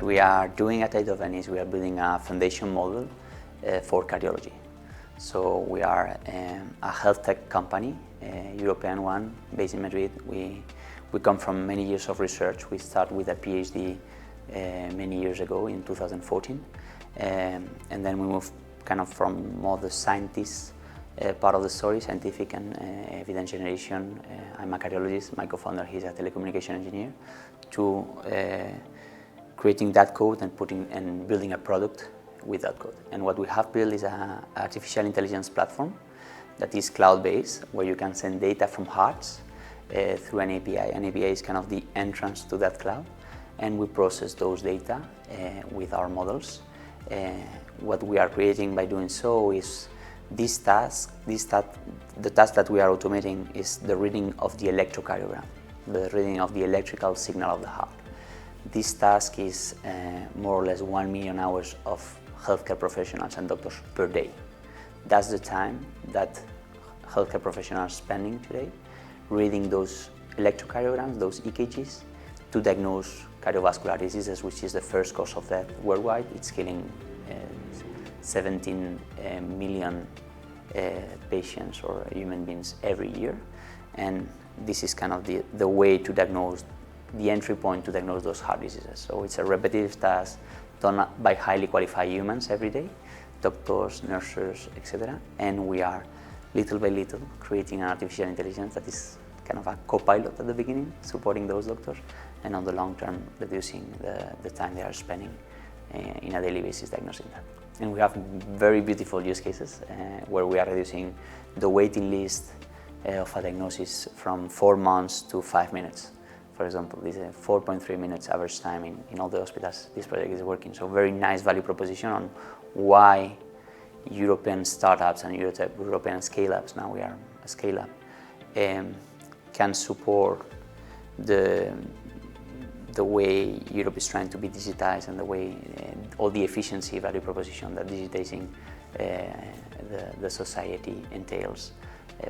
we are doing at Eindhoven is we are building a foundation model for cardiology. So we are a health tech company, a European one, based in Madrid. We come from many years of research. We started with a PhD many years ago in 2014, and then we moved kind of from more the scientist part of the story, scientific and evidence generation. I'm a cardiologist, my co-founder, he's a telecommunication engineer, to creating that code and building a product with that code. And what we have built is an artificial intelligence platform that is cloud-based, where you can send data from hearts through an API. An API is kind of the entrance to that cloud, and we process those data with our models. What we are creating by doing so is the task that we are automating is the reading of the electrocardiogram, the reading of the electrical signal of the heart. This task is more or less 1 million hours of healthcare professionals and doctors per day. That's the time that healthcare professionals are spending today reading those electrocardiograms, those EKGs, to diagnose cardiovascular diseases, which is the first cause of death worldwide. It's killing 17 million patients or human beings every year, and this is kind of the way to diagnose, the entry point to diagnose those heart diseases. So it's a repetitive task done by highly qualified humans every day, doctors, nurses, etc. And we are little by little creating an artificial intelligence that is kind of a co-pilot at the beginning, supporting those doctors, and on the long term reducing the time they are spending in a daily basis diagnosing that. And we have very beautiful use cases where we are reducing the waiting list of a diagnosis from 4 months to 5 minutes. For example, this is 4.3 minutes average time in all the hospitals this project is working. So very nice value proposition on why European startups and European scale-ups, now we are a scale-up, can support the way Europe is trying to be digitized, and the way all the efficiency value proposition that digitizing the society entails,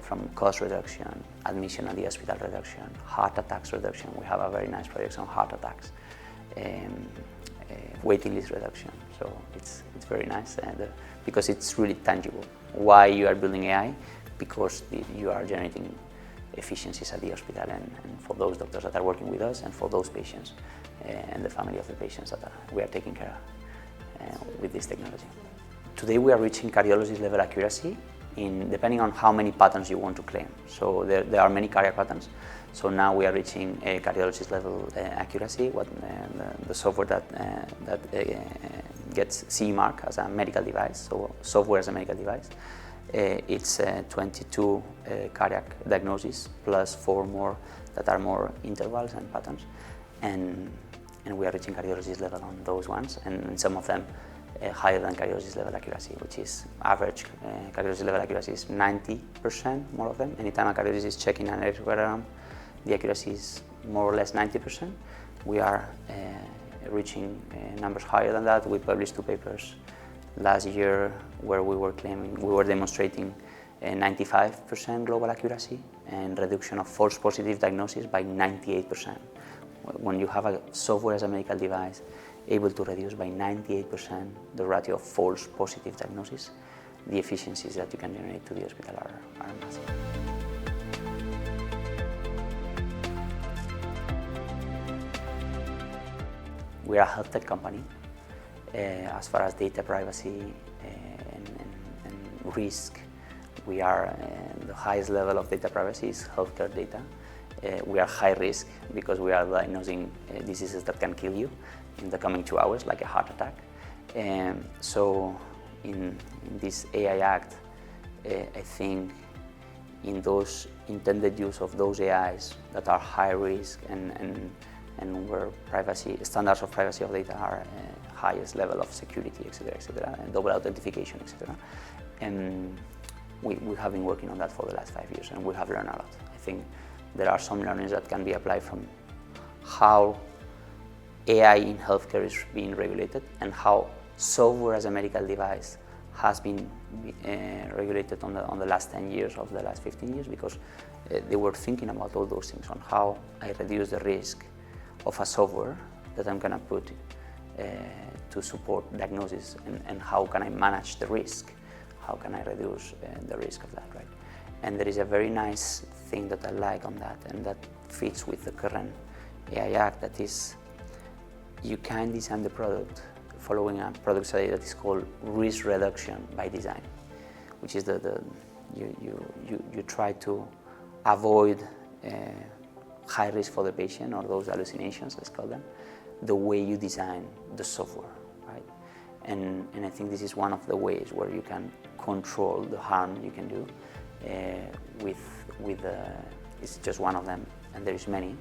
from cost reduction, admission at the hospital reduction, heart attacks reduction. We have a very nice project on heart attacks, waiting list reduction. So it's very nice, and because it's really tangible. Why you are building AI? Because you are generating efficiencies at the hospital, and for those doctors that are working with us, and for those patients and the family of the patients that we are taking care of with this technology. Today we are reaching cardiologist level accuracy depending on how many patterns you want to claim. So there are many cardiac patterns. So now we are reaching a cardiologist level accuracy, the software that gets CE mark as a medical device, so software as a medical device. It's 22 cardiac diagnoses plus 4 more that are more intervals and patterns, and we are reaching cardiologist level on those ones, and some of them higher than cardiologist level accuracy, which is average cardiologist level accuracy is 90%, more of them. Anytime a cardiologist is checking an electrocardiogram, the accuracy is more or less 90%. We are reaching numbers higher than that. We published 2 papers last year where we were demonstrating 95% global accuracy and reduction of false positive diagnosis by 98%. When you have a software as a medical device able to reduce by 98% the ratio of false positive diagnosis, the efficiencies that you can generate to the hospital are massive. We are a health tech company. As far as data privacy and risk, we are the highest level of data privacy is healthcare data. We are high risk because we are diagnosing diseases that can kill you in the coming 2 hours, like a heart attack. So in this AI Act, I think in those intended use of those AIs that are high risk and where standards of privacy of data are highest level of security, etc., and double authentication, etc. And we have been working on that for the last 5 years, and we have learned a lot. I think there are some learnings that can be applied from how AI in healthcare is being regulated and how software as a medical device has been regulated on the last 10 years of the last 15 years, because they were thinking about all those things on how I reduce the risk of a software that I'm going to put to support diagnosis, and how can I manage the risk? How can I reduce the risk of that, right? And there is a very nice thing that I like on that, and that fits with the current AI Act, that is, you can design the product following a product study that is called risk reduction by design, which is you try to avoid high risk for the patient, or those hallucinations, let's call them, the way you design the software, right? And I think this is one of the ways where you can control the harm you can do it's just one of them, and there is many,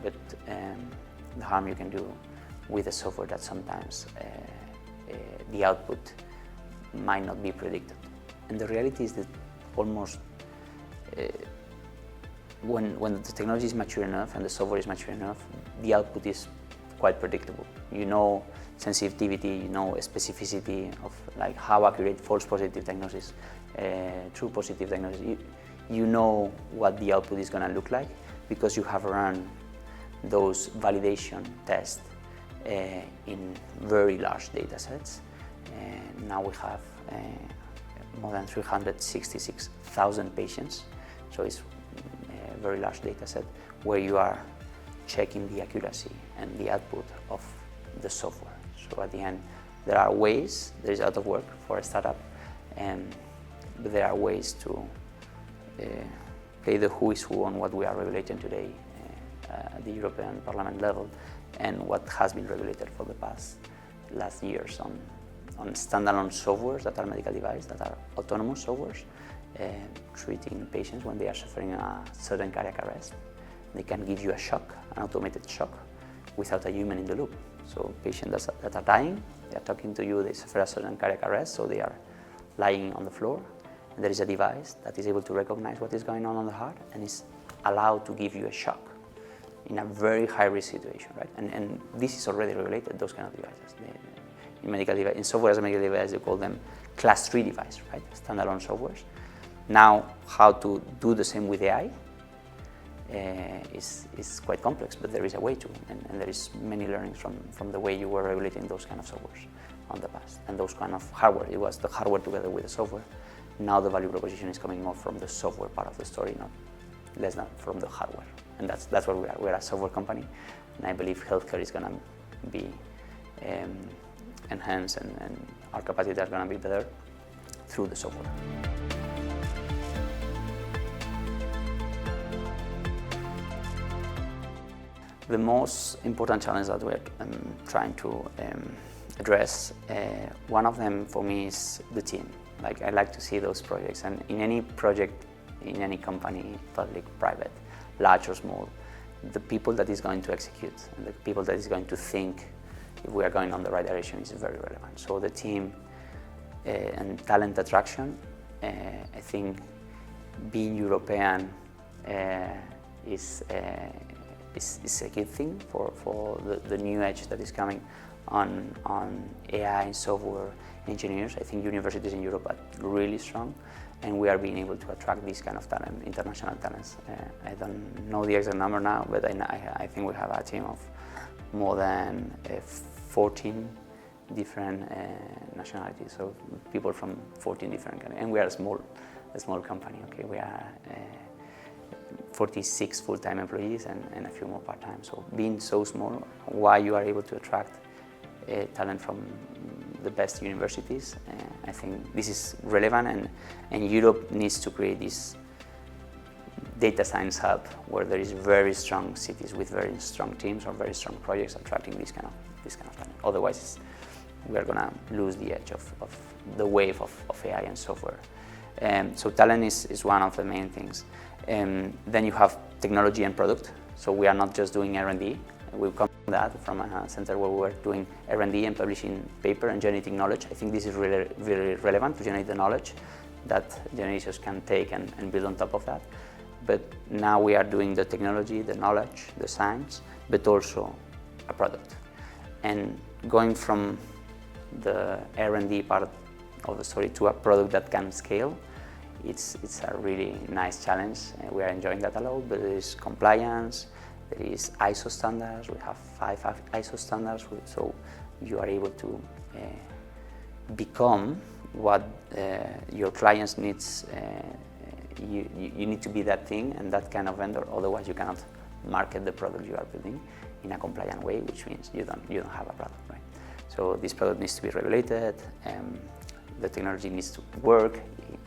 but the harm you can do with a software that sometimes the output might not be predicted. And the reality is that almost when the technology is mature enough and the software is mature enough, the output is quite predictable. You know sensitivity, you know specificity of like how accurate false positive diagnosis, true positive diagnosis. You know what the output is going to look like because you have run those validation tests in very large data sets. Now we have more than 366,000 patients, so it's a very large data set where you are checking the accuracy and the output of the software. So at the end, there are ways, there is a lot of work for a startup, but there are ways to play the who is who on what we are regulating today at the European Parliament level, and what has been regulated for the last years on standalone softwares that are medical devices, that are autonomous softwares, treating patients when they are suffering a sudden cardiac arrest. They can give you a shock, an automated shock, without a human in the loop. So patients that are dying, they are talking to you, they suffer a sudden cardiac arrest, so they are lying on the floor, and there is a device that is able to recognize what is going on the heart and is allowed to give you a shock in a very high-risk situation, right? And this is already regulated, those kind of devices. In software as a medical device, they call them class 3 device, right? Standalone softwares. Now, how to do the same with AI is quite complex, but there is a way to, and there is many learnings from the way you were regulating those kind of softwares on the past, and those kind of hardware. It was the hardware together with the software. Now the value proposition is coming more from the software part of the story, not less than from the hardware. And that's what we are. We're a software company, and I believe healthcare is going to be enhanced, and our capacity are going to be better through the software. The most important challenge that we're trying to address, one of them for me is the team. Like, I like to see those projects, and in any project, in any company, public, private, large or small, the people that is going to execute and the people that is going to think if we are going on the right direction is very relevant. So the team and talent attraction, I think being European is a good thing for the new edge that is coming on AI and software engineers. I think universities in Europe are really strong, and we are being able to attract this kind of talent, international talents. I don't know the exact number now, but I think we have a team of more than 14 different nationalities, so people from 14 different countries, and we are a small company. Okay, we are 46 full-time employees and a few more part-time. So being so small, why you are able to attract talent from the best universities, I think this is relevant, and Europe needs to create this data science hub where there is very strong cities with very strong teams or very strong projects attracting this kind of talent. Otherwise, we are going to lose the edge of the wave of AI and software. So talent is one of the main things. Then you have technology and product. So we are not just doing R&D. We've come from that, from a center where we were doing R&D and publishing paper and generating knowledge. I think this is really, really relevant to generate the knowledge that generations can take and build on top of that. But now we are doing the technology, the knowledge, the science, but also a product. And going from the R&D part of the story to a product that can scale, it's a really nice challenge. We are enjoying that a lot, but there is compliance, There is ISO standards. We have 5 ISO standards, so you are able to become what your clients needs. You need to be that thing and that kind of vendor, otherwise you cannot market the product you are building in a compliant way, which means you don't have a product, right? So this product needs to be regulated, the technology needs to work,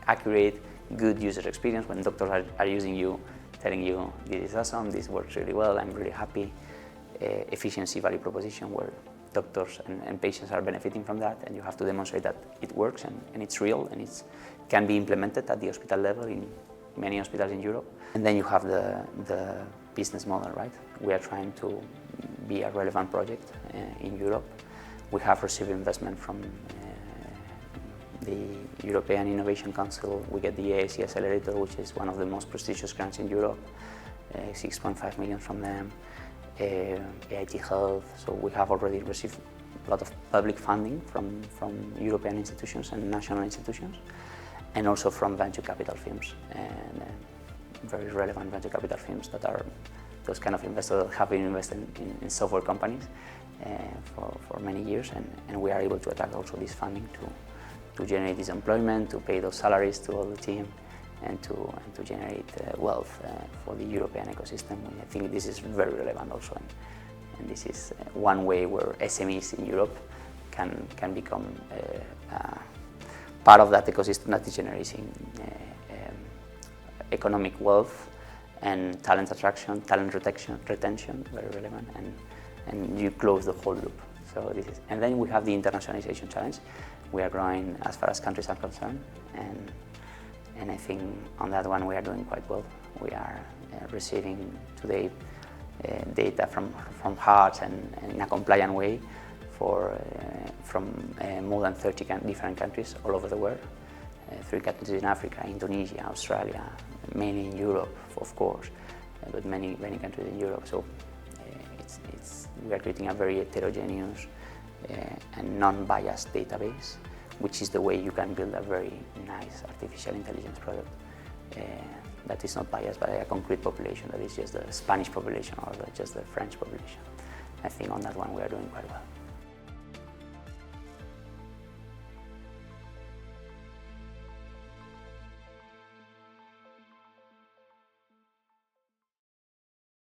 accurate, good user experience when doctors are using you, telling you this is awesome, this works really well, I'm really happy, efficiency value proposition where doctors and patients are benefiting from that, and you have to demonstrate that it works and it's real and it can be implemented at the hospital level in many hospitals in Europe. And then you have the business model, right? We are trying to be a relevant project in Europe. We have received investment from the European Innovation Council. We get the AAC Accelerator, which is one of the most prestigious grants in Europe, 6.5 million from them. AIT Health, so we have already received a lot of public funding from European institutions and national institutions, and also from venture capital firms, and very relevant venture capital firms that are those kind of investors that have been invested in software companies for many years, and we are able to attract also this funding to generate this employment, to pay those salaries to all the team, and to generate wealth for the European ecosystem. I think this is very relevant also, and this is one way where SMEs in Europe can become part of that ecosystem that is generating economic wealth and talent attraction, talent retention, very relevant, and you close the whole loop. So this is, and then we have the internationalization challenge. We are growing as far as countries are concerned, and I think on that one we are doing quite well. We are receiving today data from hearts and in a compliant way from more than 30 different countries all over the world. 3 countries in Africa, Indonesia, Australia, mainly in Europe, of course, but many countries in Europe. So we are creating a very heterogeneous and non-biased database, which is the way you can build a very nice artificial intelligence product that is not biased by a concrete population, that is just the Spanish population or just the French population. I think on that one we are doing quite well.